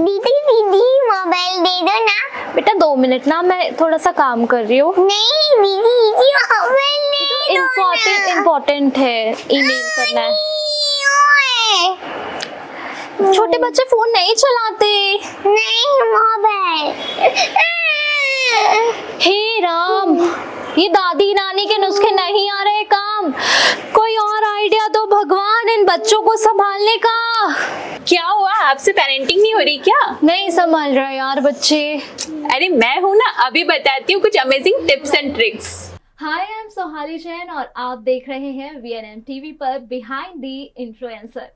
दीदी दीदी मोबाइल दे दो ना। बेटा 2 मिनट ना, मैं थोड़ा सा काम कर रही हूँ। नहीं दीदी दीदी मोबाइल दे दो ना। इम्पोर्टेंट है, ईमेल करना है। ओए। छोटे बच्चे फोन नहीं चलाते। नहीं मोबाइल। हे राम, ये दादी नानी के नुस्खे नहीं आ रहे काम। कोई और आइडिया दो भगवान इन बच्चों को संभालने का। क्या हुआ, आपसे पेरेंटिंग नहीं हो रही क्या? नहीं संभाल रहा यार बच्चे। अरे मैं हूँ ना, अभी बताती हूँ कुछ amazing tips and tricks. Hi, I am Sohali Jain और आप देख रहे हैं VNM टीवी पर बिहाइंड द इन्फ्लुएंसर।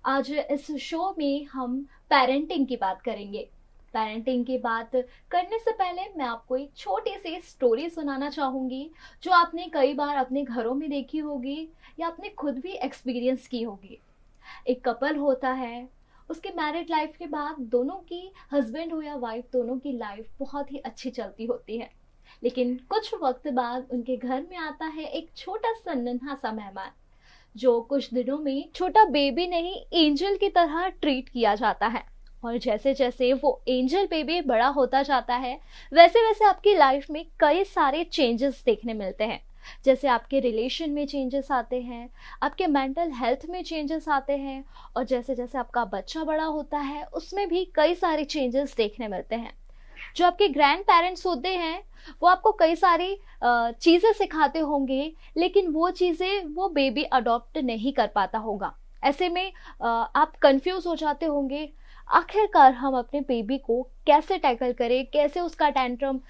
आज इस शो में हम पेरेंटिंग की बात करेंगे। पेरेंटिंग की बात करने से पहले मैं आपको एक छोटी सी स्टोरी सुनाना चाहूँगी जो आपने कई बार अपने घरों में देखी होगी या आपने खुद भी एक्सपीरियंस की होगी। एक कपल होता है, उसके मैरिड लाइफ के बाद दोनों की, हस्बैंड हो या वाइफ, दोनों की लाइफ बहुत ही अच्छी चलती होती है। लेकिन कुछ वक्त बाद उनके घर में आता है एक छोटा सा नन्हा सा मेहमान जो कुछ दिनों में छोटा बेबी नहीं एंजल की तरह ट्रीट किया जाता है। और जैसे जैसे वो एंजल बेबी बड़ा होता जाता है वैसे वैसे आपकी लाइफ में कई सारे चेंजेस देखने मिलते हैं। जैसे आपके रिलेशन में चेंजेस आते हैं, आपके मेंटल हेल्थ में चेंजेस आते हैं, और जैसे जैसे आपका बच्चा बड़ा होता है उसमें भी कई सारे चेंजेस देखने मिलते हैं। जो आपके ग्रैंड पेरेंट्स होते हैं वो आपको कई सारी चीज़ें सिखाते होंगे, लेकिन वो चीज़ें वो बेबी अडॉप्ट नहीं कर पाता होगा। ऐसे में आप कंफ्यूज हो जाते होंगे, आखिरकार हम अपने बेबी को कैसे टैकल करें, कैसे उसका टेंट्रम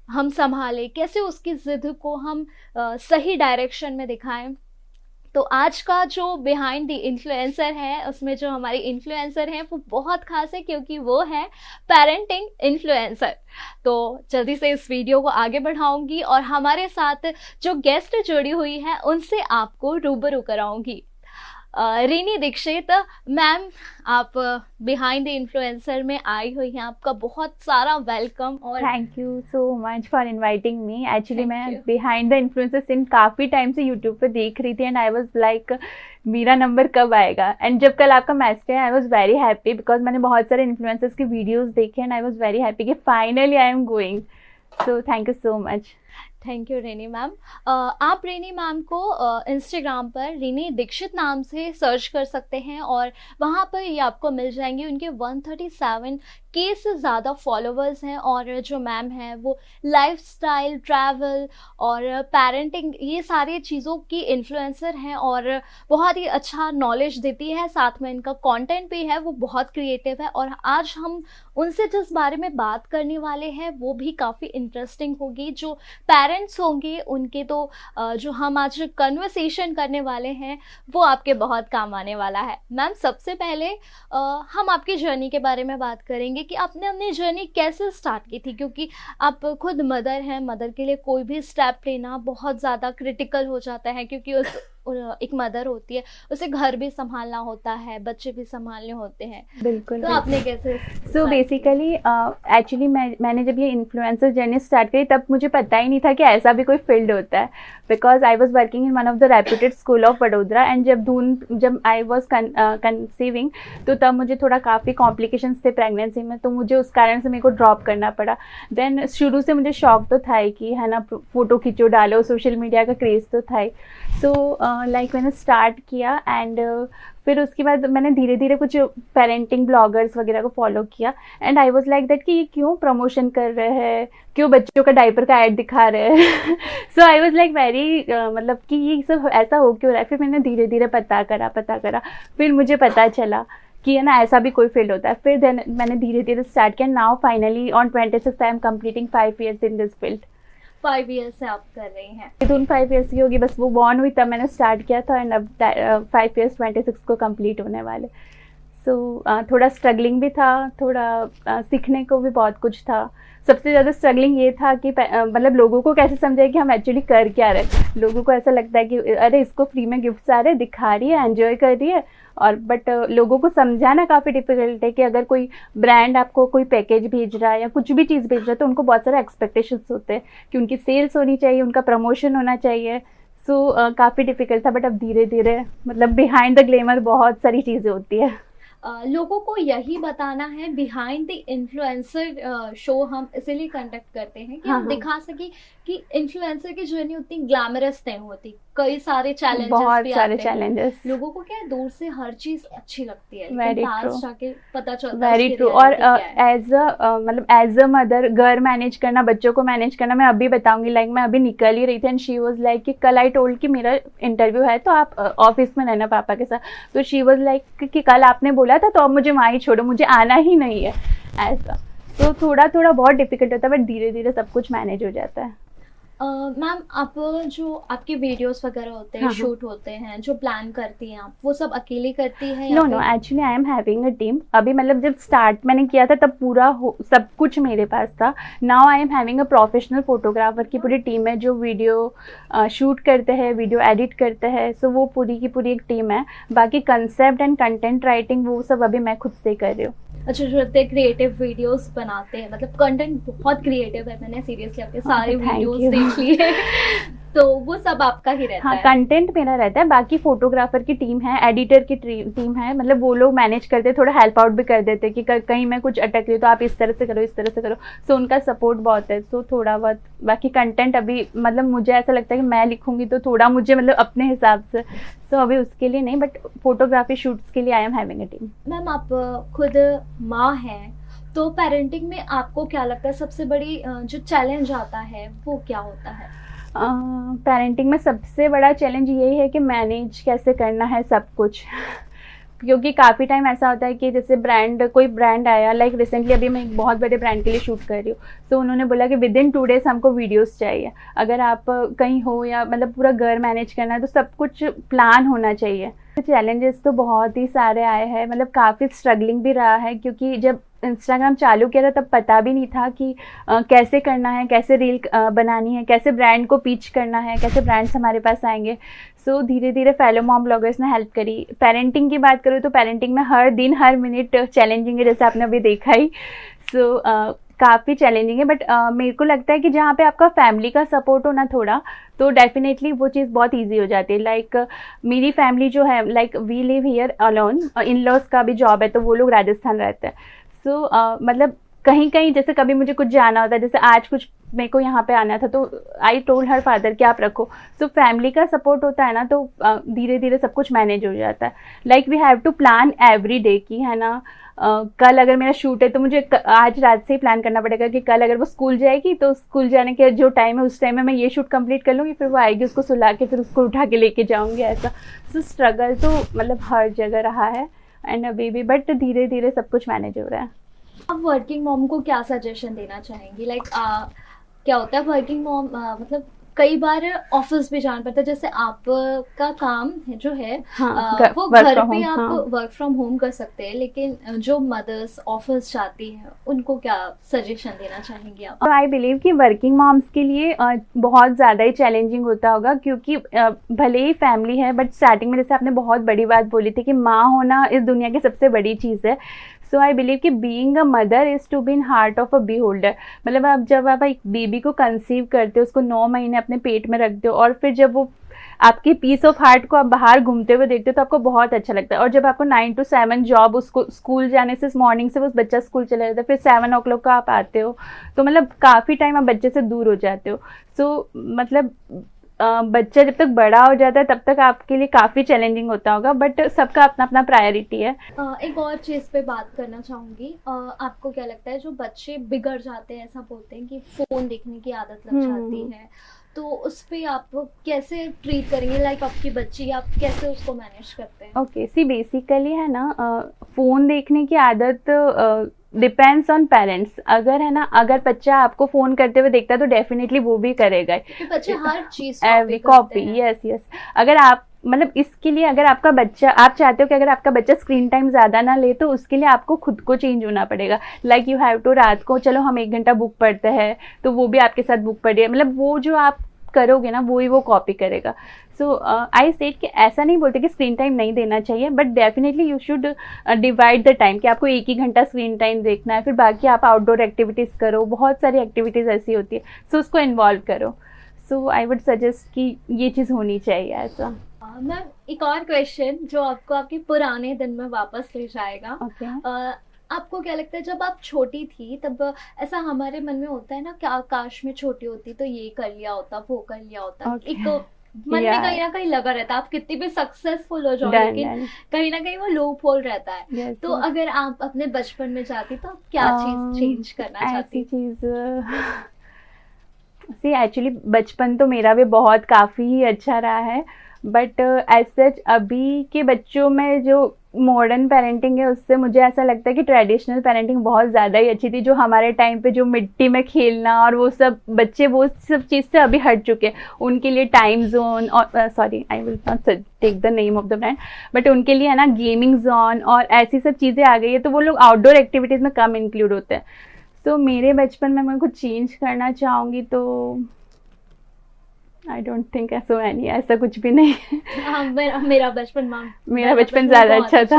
हम संभालें, कैसे उसकी जिद को हम सही डायरेक्शन में दिखाएं। तो आज का जो बिहाइंड द इन्फ्लुएंसर है उसमें जो हमारी इन्फ्लुएंसर हैं वो बहुत खास है क्योंकि वो है पेरेंटिंग इन्फ्लुएंसर। तो जल्दी से इस वीडियो को आगे बढ़ाऊंगी और हमारे साथ जो गेस्ट जुड़ी हुई है उनसे आपको रूबरू कराऊंगी। रीनी दीक्षित मैम, आप बिहाइंड द इन्फ्लुएंसर में आई हुई हैं, आपका बहुत सारा वेलकम। और thank you so much for inviting me. Actually Thank मैं you. Behind the influencer since काफ़ी टाइम से यूट्यूब पे देख रही थी एंड आई वाज लाइक मेरा नंबर कब आएगा। एंड जब कल आपका मैसेज आया आई वाज वेरी हैप्पी बिकॉज मैंने बहुत सारे इन्फ्लुएंसर्स की वीडियोज़ देखे and I was very happy कि finally I am going. So thank you so much. Thank you Rini ma'am. आप रेनी मैम को इंस्टाग्राम पर रीनी दीक्षित नाम से सर्च कर सकते हैं और वहाँ पर ये आपको मिल जाएंगे। उनके 137K से ज़्यादा फॉलोअर्स हैं और जो मैम हैं वो लाइफस्टाइल, ट्रैवल और पेरेंटिंग ये सारी चीज़ों की इन्फ्लुएंसर हैं और बहुत ही अच्छा नॉलेज देती है। साथ में इनका कंटेंट भी है वो बहुत क्रिएटिव है। और आज हम उनसे जिस बारे में बात करने वाले हैं वो भी काफ़ी इंटरेस्टिंग होगी। जो पेरेंट्स होंगे उनके तो जो हम आज कन्वर्सेशन करने वाले हैं वो आपके बहुत काम आने वाला है। मैम, सबसे पहले हम आपकी जर्नी के बारे में बात करेंगे कि आपने अपनी जर्नी कैसे स्टार्ट की थी, क्योंकि आप खुद मदर हैं। मदर के लिए कोई भी स्टेप लेना बहुत ज़्यादा क्रिटिकल हो जाता है क्योंकि एक मदर होती है, उसे घर भी संभालना होता है, बच्चे भी संभालने होते हैं। बिल्कुल। तो आपने कैसे? सो बेसिकली एक्चुअली मैंने जब ये इन्फ्लुएंसर जर्नी स्टार्ट करी तब मुझे पता ही नहीं था कि ऐसा भी कोई फील्ड होता है because I was working in one of the reputed school of Vadodara. And जब आई वॉज कंसीविंग तो तब मुझे थोड़ा काफ़ी कॉम्प्लिकेशंस थे प्रेगनेंसी में, तो मुझे उस कारण से मेरे को ड्रॉप करना पड़ा। देन शुरू से मुझे शौक तो था ही कि है ना फ़ोटो खींचो डालो, सोशल मीडिया का क्रेज़ तो था ही। सो लाइक मैंने स्टार्ट किया एंड फिर उसके बाद मैंने धीरे धीरे कुछ पेरेंटिंग ब्लॉगर्स वगैरह को फॉलो किया and I was like that कि ये क्यों प्रमोशन कर रहे हैं, क्यों बच्चों का डायपर का ऐड दिखा रहे हैं। सो आई वाज लाइक वेरी मतलब कि ये सब ऐसा हो क्यों रहा है। फिर मैंने धीरे धीरे पता करा फिर मुझे पता चला कि है ना ऐसा भी कोई फील्ड होता है। फिर देन मैंने धीरे धीरे स्टार्ट किया। Now finally on 26 I am completing 5 years in this field. 5 years से आप कर रही हैं। मिथुन 5 years की होगी, बस वो बॉर्न हुई तब मैंने स्टार्ट किया था एंड अब 5 years 26 को कंप्लीट होने वाले। सो थोड़ा स्ट्रगलिंग भी था, थोड़ा सीखने को भी बहुत कुछ था। सबसे ज़्यादा स्ट्रगलिंग ये था कि मतलब लोगों को कैसे समझाए कि हम एक्चुअली कर क्या रहे। लोगों को ऐसा लगता है कि अरे इसको फ्री में गिफ्ट्स आ रहे, दिखा रही है, एंजॉय कर रही है, और बट लोगों को समझाना काफ़ी डिफिकल्ट है कि अगर कोई ब्रांड आपको कोई पैकेज भेज रहा है या कुछ भी चीज़ भेज रहा है तो उनको बहुत सारे एक्सपेक्टेशंस होते हैं कि उनकी सेल्स होनी चाहिए, उनका प्रमोशन होना चाहिए। सो काफ़ी डिफिकल्ट था, बट अब धीरे धीरे मतलब बिहाइंड द ग्लैमर बहुत सारी चीज़ें होती है। लोगों को यही बताना है। बिहाइंड द इन्फ्लुएंसर शो हम इसीलिए कंडक्ट करते हैं कि हाँ, हम हाँ। दिखा सके कि इन्फ्लुएंसर की जर्नी उतनी ग्लैमरस नहीं होती, कई सारे चैलेंजेस बहुत भी सारे आते हैं। चैलेंजेस। लोगों को क्या है, दूर से हर चीज अच्छी लगती है, Very लेकिन पास true. जाके पता चलता है वेरी उसकी ट्रू। और reality क्या है। एज अ मतलब एज अ मदर घर मैनेज करना, बच्चों को मैनेज करना, मैं अभी बताऊंगी। लाइक मैं अभी निकल ही रही थी एंड शी वाज लाइक कि कल आई टोल्ड कि मेरा इंटरव्यू है तो आप ऑफिस में रहना पापा के साथ। तो शी वाज लाइक कि कल आपने बोला था तो अब मुझे वहाँ ही छोड़ो, मुझे आना ही नहीं है ऐसा। तो थोड़ा थोड़ा बहुत डिफिकल्ट होता है बट धीरे धीरे सब कुछ मैनेज हो जाता है। मैम, आप जो आपके वीडियोस वगैरह होते हैं, हाँ, हाँ। शूट होते हैं, जो प्लान करती हैं आप, वो सब अकेले करती हैं नो या नो, फिर? Actually I am having a team. अभी मतलब जब स्टार्ट मैंने किया था तब पूरा सब कुछ मेरे पास था। Now I am having a professional photographer की पूरी टीम है जो वीडियो शूट करते हैं, वीडियो एडिट करते हैं। सो वो पूरी की पूरी एक टीम है। बाकी कंसेप्ट एंड कंटेंट राइटिंग वो सब अभी मैं खुद से कर रही हूँ। अच्छा, जो इतने क्रिएटिव वीडियोस बनाते हैं, मतलब कंटेंट बहुत क्रिएटिव है। मैंने सीरियसली आपके सारे thank वीडियोस you. देख लिए तो वो सब आपका ही रहता हाँ, है। कंटेंट मेरा रहता है। बाकी फोटोग्राफर की टीम है, एडिटर की टीम है, मतलब वो लोग मैनेज करते, थोड़ा हेल्प आउट भी कर देते हैं कि कहीं मैं कुछ अटक रही हूँ तो आप इस तरह से करो, इस तरह से करो। सो उनका सपोर्ट बहुत है। सो थोड़ा बहुत बाकी कंटेंट अभी मतलब मुझे ऐसा लगता है कि मैं लिखूंगी तो थोड़ा मुझे मतलब अपने हिसाब से। सो अभी उसके लिए नहीं, बट फोटोग्राफी शूट्स के लिए I am having a team. Ma'am, आप खुद माँ हैं, तो पेरेंटिंग में आपको क्या लगता है सबसे बड़ी जो चैलेंज आता है वो क्या होता है? पेरेंटिंग में सबसे बड़ा चैलेंज यही है कि मैनेज कैसे करना है सब कुछ। क्योंकि काफ़ी टाइम ऐसा होता है कि जैसे कोई ब्रांड आया, लाइक रिसेंटली अभी मैं एक बहुत बड़े ब्रांड के लिए शूट कर रही हूँ। तो उन्होंने बोला कि विद इन 2 days हमको वीडियोस चाहिए। अगर आप कहीं हो या मतलब पूरा घर मैनेज करना है तो सब कुछ प्लान होना चाहिए। चैलेंजेस तो बहुत ही सारे आए हैं, मतलब काफ़ी स्ट्रगलिंग भी रहा है। क्योंकि जब इंस्टाग्राम चालू किया था तब पता भी नहीं था कि कैसे करना है, कैसे रील बनानी है, कैसे ब्रांड को पिच करना है, कैसे ब्रांड्स हमारे पास आएंगे। सो धीरे धीरे फेलो मॉम ब्लॉगर्स ने हेल्प करी। पेरेंटिंग की बात करूँ तो पेरेंटिंग में हर दिन हर मिनट चैलेंजिंग है, जैसे आपने अभी देखा ही। सो काफ़ी चैलेंजिंग है, बट मेरे को लगता है कि जहाँ पे आपका फैमिली का सपोर्ट हो ना थोड़ा, तो डेफिनेटली वो चीज़ बहुत इजी हो जाती है। लाइक मेरी फैमिली जो है, like we live here alone, in-laws का भी जॉब है तो वो लोग राजस्थान रहते हैं। सो मतलब कहीं कहीं जैसे कभी मुझे कुछ जाना होता है, जैसे आज कुछ मेरे को यहाँ पे आना था तो आई टोल्ड हर फादर कि आप रखो। सो फैमिली का सपोर्ट होता है ना तो धीरे धीरे सब कुछ मैनेज हो जाता है। Like we have to plan every day की, है ना। कल अगर मेरा शूट है तो मुझे आज रात से ही प्लान करना पड़ेगा कि कल अगर वो स्कूल जाएगी तो स्कूल जाने के जो टाइम है उस टाइम में मैं ये शूट कंप्लीट कर लूँगी, फिर वो आएगी उसको सुला के फिर उसको उठा के लेके जाऊँगी, ऐसा। सो स्ट्रगल तो मतलब हर जगह रहा है एंड अभी भी, बट धीरे धीरे सब कुछ मैनेज हो रहा है। आप वर्किंग मॉम को क्या सजेशन देना चाहेंगी? लाइक क्या होता है वर्किंग मॉम, मतलब कई बार ऑफिस भी जाना पड़ता है। जैसे आपका काम जो है हाँ, वो work घर from पे home, आप हाँ। वर्क फ्रॉम होम कर सकते हैं, लेकिन जो मदर्स ऑफिस जाती हैं उनको क्या सजेशन देना चाहेंगी आप? तो आई बिलीव कि वर्किंग मॉम्स के लिए बहुत ज़्यादा ही चैलेंजिंग होता होगा। क्योंकि भले ही फैमिली है बट स्टार्टिंग में जैसे आपने बहुत बड़ी बात बोली थी कि माँ होना इस दुनिया की सबसे बड़ी चीज़ है। सो आई बिलीव कि being a mother is to be in heart of a beholder. मतलब आप जब आप एक बेबी को कंसीव करते हो, उसको 9 महीने अपने पेट में रखते हो और फिर जब वो आपकी पीस ऑफ हार्ट को आप बाहर घूमते हुए देखते हो तो आपको बहुत अच्छा लगता है। और जब आपको 9 to 7 जॉब, उसको स्कूल जाने से मॉर्निंग से वो बच्चा स्कूल चला जाता है, फिर 7 o'clock का आप आते हो तो मतलब काफ़ी टाइम आप बच्चे से दूर हो जाते हो। सो मतलब बच्चा जब तक बड़ा हो जाता है तब तक आपके लिए काफ़ी चैलेंजिंग होता होगा, बट सबका अपना अपना प्रायोरिटी है। एक और चीज़ पे बात करना चाहूँगी। आपको क्या लगता है जो बच्चे बिगड़ जाते हैं, ऐसा बोलते हैं कि फ़ोन देखने की आदत लग जाती है, तो उस पे आप कैसे ट्रीट करेंगे? लाइक आपकी बच्ची, आप कैसे उसको मैनेज करते हैं? ओके, सी बेसिकली है ना, फ़ोन देखने की आदत डिपेंड्स ऑन पेरेंट्स। अगर है ना, अगर बच्चा आपको फ़ोन करते हुए देखता है तो डेफिनेटली वो भी करेगा। क्योंकि बच्चे हर चीज़ कॉपी, यस यस। अगर आप मतलब इसके लिए अगर आपका बच्चा, आप चाहते हो कि अगर आपका बच्चा स्क्रीन टाइम ज़्यादा ना ले तो उसके लिए आपको खुद को चेंज होना पड़ेगा। लाइक यू हैव टू, रात को चलो हम 1 घंटा बुक पढ़ते हैं तो वो भी आपके साथ बुक पढ़िए। मतलब वो जो आप करोगे ना वो ही वो कॉपी करेगा। सो आई सेड कि ऐसा नहीं बोलते कि स्क्रीन टाइम नहीं देना चाहिए, but definitely you should divide the time कि आपको 1 ही घंटा स्क्रीन टाइम देखना है, फिर बाकी आप आउटडोर एक्टिविटीज़ करो। बहुत सारी एक्टिविटीज़ ऐसी होती है, सो उसको इन्वॉल्व करो। सो आई वुड सजेस्ट कि ये चीज़ होनी चाहिए ऐसा। मैम एक और क्वेश्चन जो आपको आपके पुराने दिन में वापस ले जाएगा। ओके। आपको क्या लगता है जब आप छोटी थी तब ऐसा हमारे मन में होता है ना, क्या काश में छोटी होती तो ये कर लिया होता, वो कर लिया होता। Okay. एक मन में कहीं ना कहीं लगा रहता है, आप कितनी भी सक्सेसफुल हो जाओ लेकिन कहीं ना कहीं वो लूप होल रहता है। तो अगर आप अपने बचपन में जाती तो आप क्या चीज चेंज करना चाहती? ऐसी चीज सी एक्चुअली बचपन तो मेरा भी बहुत काफ़ी ही अच्छा रहा है, बट एज सच अभी के बच्चों में जो मॉडर्न पेरेंटिंग है उससे मुझे ऐसा लगता है कि ट्रेडिशनल पेरेंटिंग बहुत ज़्यादा ही अच्छी थी। जो हमारे टाइम पे जो मिट्टी में खेलना और वो सब बच्चे वो सब चीज़ से अभी हट चुके हैं। उनके लिए टाइम जोन और sorry I will not take the name of the brand, but उनके लिए है ना गेमिंग जोन और ऐसी सब चीज़ें आ गई है, तो वो लोग आउटडोर एक्टिविटीज़ में कम इंक्लूड होते हैं। तो मेरे बचपन में मैं कुछ चेंज करना चाहूँगी तो आई डोंट थिंक ऐसा कुछ भी नहीं। हाँ, मेरा बचपन ज़्यादा अच्छा था।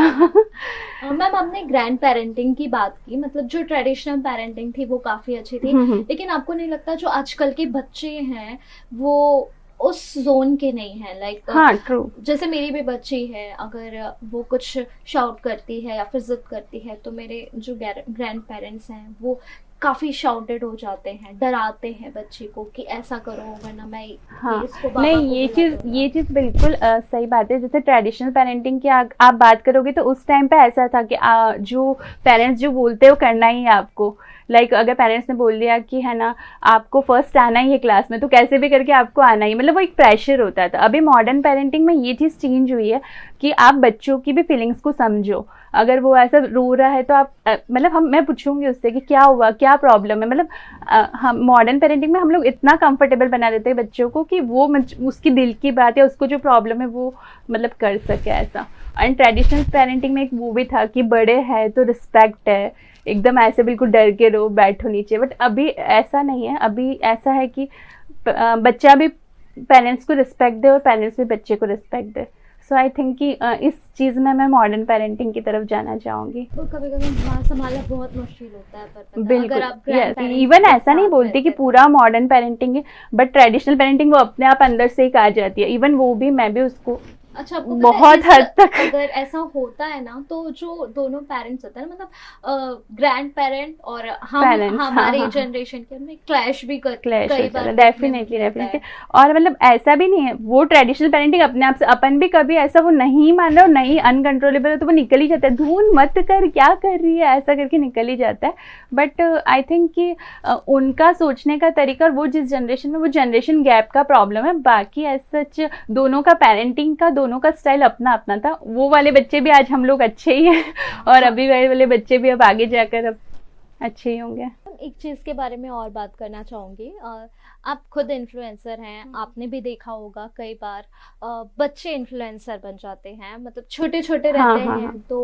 मैम आपने ग्रैंड पेरेंटिंग की बात की, मतलब जो ट्रेडिशनल पेरेंटिंग थी वो काफ़ी अच्छी थी, लेकिन आपको नहीं लगता जो आजकल के बच्चे हैं वो उस जोन के नहीं है? लाइक हाँ, ट्रू। जैसे मेरी भी बच्ची है, अगर वो कुछ शाउट करती है या फिर जिद करती है तो मेरे जो ग्रैंड पेरेंट्स हैं वो काफी शाउटेड हो जाते हैं, डराते हैं बच्चे को कि ऐसा करो वरना मैं इसको नहीं, ये चीज़ बिल्कुल सही बात है। जैसे ट्रेडिशनल पेरेंटिंग की आप बात करोगे तो उस टाइम पे ऐसा था कि जो पेरेंट्स जो बोलते हैं वो करना ही है आपको। लाइक अगर पेरेंट्स ने बोल दिया कि है ना आपको फर्स्ट आना ही है क्लास में, तो कैसे भी करके आपको आना ही, मतलब वो एक प्रेशर होता था। अभी मॉडर्न पेरेंटिंग में ये चीज़ चेंज हुई है कि आप बच्चों की भी फीलिंग्स को समझो। अगर वो ऐसा रो रहा है तो आप मतलब मैं पूछूंगी उससे कि क्या हुआ, क्या प्रॉब्लम है। मतलब हम मॉडर्न पेरेंटिंग में हम लोग इतना कंफर्टेबल बना देते हैं बच्चों को कि वो उसकी दिल की बात या उसको जो प्रॉब्लम है वो मतलब कर सके ऐसा। एंड ट्रेडिशनल पेरेंटिंग में एक वो भी था कि बड़े हैं तो रिस्पेक्ट है, एकदम ऐसे बिल्कुल डर के रहो, बैठो नीचे। बट अभी ऐसा नहीं है। अभी ऐसा है कि बच्चा भी पेरेंट्स को रिस्पेक्ट दे और पेरेंट्स भी बच्चे को respect they. So I think कि इस चीज़ में मैं मॉडर्न पेरेंटिंग की तरफ जाना चाहूँगी। तो कभी-कभी संभालना बहुत मुश्किल होता है, पर बिल्कुल, यस। इवन ऐसा नहीं बोलती कि पूरा मॉडर्न पेरेंटिंग है, बट ट्रेडिशनल पेरेंटिंग वो अपने आप अंदर से ही आ जाती है। इवन वो भी मैं भी उसको अच्छा, बहुत हद तक अगर ऐसा होता है ना तो जो दोनों पेरेंट्स होते हैं ना, मतलब ग्रैंड पेरेंट और हमारे जनरेशन के में क्लैश भी कई बार डेफिनेटली। और मतलब ऐसा भी नहीं है, वो ट्रेडिशनल पेरेंटिंग अपने आप से, अपन भी कभी ऐसा वो नहीं मान रहा हो, नहीं अनकंट्रोलेबल हो तो वो निकल ही जाता है, धून मत कर, क्या कर रही है, ऐसा करके निकल ही जाता है। बट आई थिंक कि उनका सोचने का तरीका और वो जिस जनरेशन में, वो जनरेशन गैप का प्रॉब्लम है। बाकी ऐसा सच दोनों का पेरेंटिंग का दोनों का स्टाइल अपना अपना था। वो वाले बच्चे भी आज हम लोग अच्छे ही हैं और अभी वाले बच्चे भी अब आगे जाकर अब अच्छे ही होंगे। एक चीज़ के बारे में और बात करना चाहूँगी, आप खुद इन्फ्लुएंसर हैं, आपने भी देखा होगा कई बार बच्चे इन्फ्लुएंसर बन जाते हैं, मतलब छोटे छोटे रहते हैं तो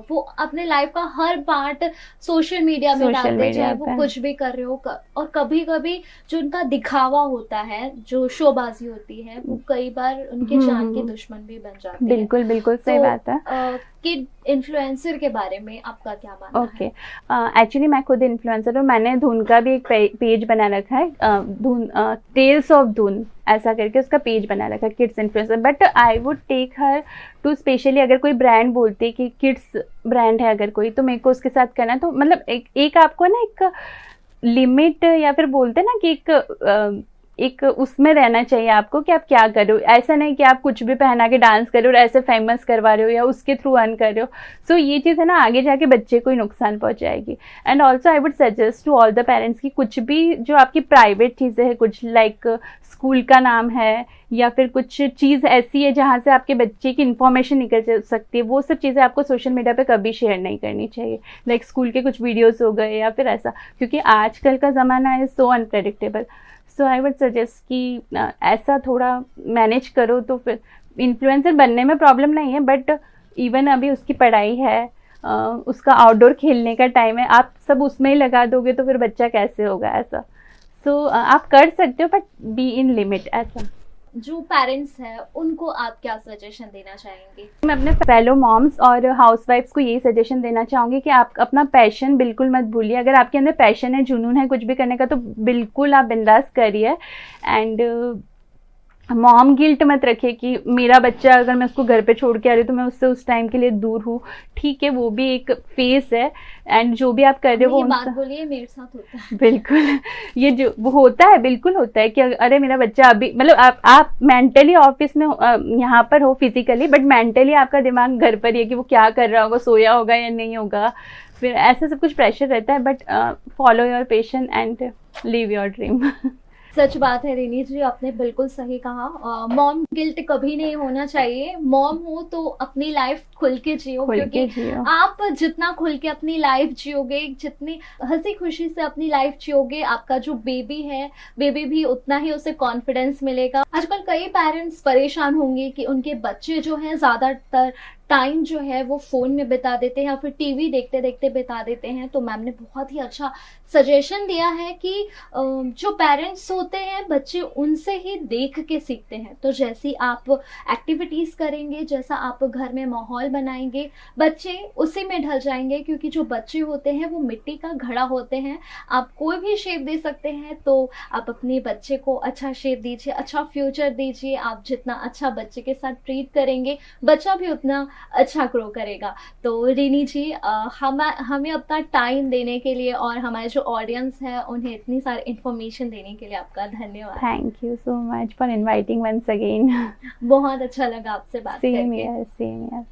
वो अपने लाइफ का हर पार्ट सोशल मीडिया में डालते हैं, चाहे वो कुछ भी कर रहे हो। और कभी कभी जो उनका दिखावा होता है, जो शोबाजी होती है, वो कई बार उनके जान के दुश्मन भी बन जाते हैं। बिल्कुल बिल्कुल सही बात है। किड इन्फ्लुएंसर के बारे में आपका क्या मानना है? ओके, एक्चुअली मैं खुद इन्फ्लुएंसर हूँ। मैंने धुन का भी एक पेज बना रखा है, धुन टेल्स ऑफ धुन ऐसा करके उसका पेज बना रखा है, kids influencer. But I would take her to specially, अगर कोई ब्रांड बोलते कि किड्स ब्रांड है अगर कोई, तो मेरे को उसके साथ करना, तो मतलब एक आपको ना एक लिमिट या फिर बोलते ना कि एक उसमें रहना चाहिए आपको कि आप क्या करो। ऐसा नहीं कि आप कुछ भी पहना के डांस करो और ऐसे फेमस करवा रहे हो या उसके थ्रू अर्न कर रहे हो। सो ये चीज़ है ना आगे जाके बच्चे को ही नुकसान पहुंचाएगी। And also I would suggest to all the parents कि कुछ भी जो आपकी प्राइवेट चीज़ें हैं, कुछ लाइक स्कूल का नाम है या फिर कुछ चीज़ ऐसी है जहाँ से आपके बच्चे की इन्फॉर्मेशन निकल सकती है, वो सब चीज़ें आपको सोशल मीडिया पे कभी शेयर नहीं करनी चाहिए। लाइक स्कूल के कुछ वीडियोज़ हो गए या फिर ऐसा, क्योंकि आजकल का ज़माना है so unpredictable. So I would suggest कि ऐसा थोड़ा मैनेज करो तो फिर इन्फ्लुएंसर बनने में प्रॉब्लम नहीं है। बट इवन अभी उसकी पढ़ाई है, उसका आउटडोर खेलने का टाइम है, आप सब उसमें ही लगा दोगे तो फिर बच्चा कैसे होगा ऐसा। सो आप कर सकते हो बट बी इन लिमिट ऐसा। जो पेरेंट्स हैं उनको आप क्या सजेशन देना चाहेंगे? मैं अपने फेलो मॉम्स और हाउसवाइफ्स को यही सजेशन देना चाहूँगी कि आप अपना पैशन बिल्कुल मत भूलिए। अगर आपके अंदर पैशन है, जुनून है कुछ भी करने का, तो बिल्कुल आप बिंदास करिए। एंड मॉम गिल्ट मत रखे कि मेरा बच्चा अगर मैं उसको घर पे छोड़ के आ रही हूँ तो मैं उससे उस टाइम के लिए दूर हूँ। ठीक है, वो भी एक फेस है, एंड जो भी आप कर रहे हो ये बात बोलिए, मेरे साथ होता है। बिल्कुल ये जो वो होता है, बिल्कुल होता है कि अरे मेरा बच्चा अभी, मतलब आप मेंटली ऑफिस में यहाँ पर हो फिजिकली, बट मेंटली आपका दिमाग घर पर ही है कि वो क्या कर रहा होगा, सोया होगा या नहीं होगा, फिर ऐसा सब कुछ प्रेशर रहता है। But follow your passion and live your dream. सच बात है रिनी जी, आपने बिल्कुल सही कहा। मॉम गिल्ट कभी नहीं होना चाहिए। मॉम हो तो अपनी लाइफ खुल के जियो, क्योंकि आप जितना खुल के अपनी लाइफ जियोगे, जितनी हंसी खुशी से अपनी लाइफ जियोगे, आपका जो बेबी है, बेबी भी उतना ही उसे कॉन्फिडेंस मिलेगा। आजकल कई पेरेंट्स परेशान होंगे कि उनके बच्चे जो हैं ज्यादातर टाइम जो है वो फोन में बिता देते हैं या फिर टीवी देखते देखते बिता देते हैं। तो मैम ने बहुत ही अच्छा सजेशन दिया है कि जो पेरेंट्स होते हैं बच्चे उनसे ही देख के सीखते हैं। तो जैसी आप एक्टिविटीज करेंगे, जैसा आप घर में माहौल बनाएंगे, बच्चे उसी में ढल जाएंगे, क्योंकि जो बच्चे होते हैं वो मिट्टी का घड़ा होते हैं। आप कोई भी शेप दे सकते हैं, तो आप अपने बच्चे को अच्छा शेप दीजिए, अच्छा फ्यूचर दीजिए। आप जितना अच्छा बच्चे के साथ ट्रीट करेंगे, बच्चा भी उतना अच्छा ग्रो करेगा। तो रिनी जी, हमें अपना टाइम देने के लिए और हमारे जो ऑडियंस है उन्हें इतनी सारी इंफॉर्मेशन देने के लिए आपका धन्यवाद। Thank you so much for inviting once again. बहुत अच्छा लगा आपसे बात करके। Same here.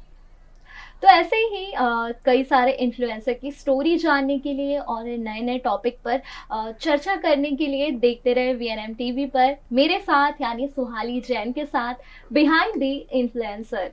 तो ऐसे ही कई सारे इन्फ्लुएंसर की स्टोरी जानने के लिए और नए नए टॉपिक पर चर्चा करने के लिए देखते रहे VNM TV पर मेरे साथ यानी सुहाली जैन के साथ बिहाइंड द इन्फ्लुएंसर।